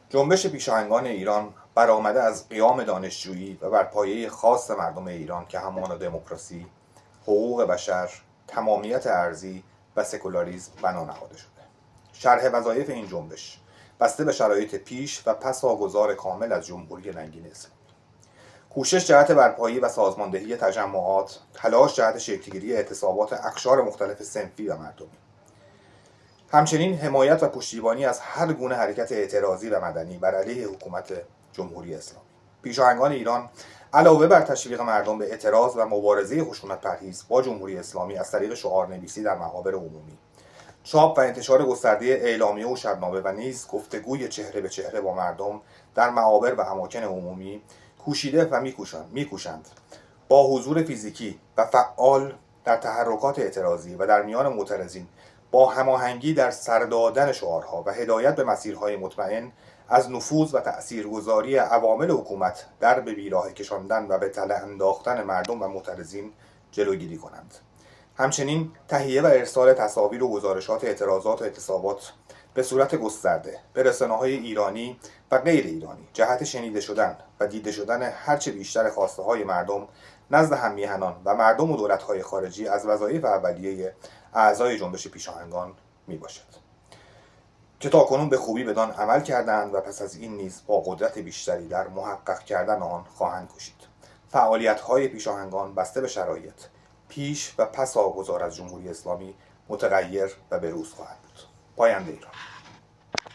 جنبش پیشاهنگان ایران برآمده از قیام دانشجویی و بر پایه خواست مردم ایران که همان دموکراسی، حقوق بشر، تمامیت ارضی و سکولاریسم بنا نهاده شده. شرح وظایف این جنبش بسته به شرایط پیش و پساگذار کامل از جمهوری رنگین اسلامی: کوشش جهت برپایی و سازماندهی تجمعات، تلاش جهت شکلگیری اعتصابات اقشار مختلف صنفی و مردمی، همچنین حمایت و پشتیبانی از هر گونه حرکت اعتراضی و مدنی بر علیه حکومت جمهوری اسلامی. پیشاهنگان ایران علاوه بر تشویق مردم به اعتراض و مبارزه خشونت پرهیز با جمهوری اسلامی از طریق شعارنویسی در محاور عمومی، چاپ و انتشار گسترده اعلامیه و شبنامه و نیز گفتگوی چهره به چهره با مردم در معابر و اماکن عمومی کوشیده و میکوشند با حضور فیزیکی و فعال در تحرکات اعتراضی و در میان معترضین با هماهنگی در سردادن شعارها و هدایت به مسیرهای مطمئن از نفوذ و تأثیرگذاری عوامل حکومت در به بیراه کشاندن و به تله انداختن مردم و معترضین جلوگیری کنند. همچنین تهیه و ارسال تصاویر و گزارشات اعتراضات و اعتصابات به صورت گسترده به رسانه‌های ایرانی و غیر ایرانی جهت شنیده شدن و دیده شدن هرچه بیشتر خواسته‌های مردم نزد هم‌میهنان و مردم و دولت‌های خارجی از وظایف اولیه اعضای جنبش پیشاهنگان میباشد که تاکنون به خوبی بدان عمل کردند و پس از این نیز با قدرت بیشتری در محقق کردن آن خواهند کوشید. فعالیت‌های پیشاهنگان بسته به شرایط پیش و پساگذار از جمهوری اسلامی متغیر و بروز خواهد بود. پاینده ایران.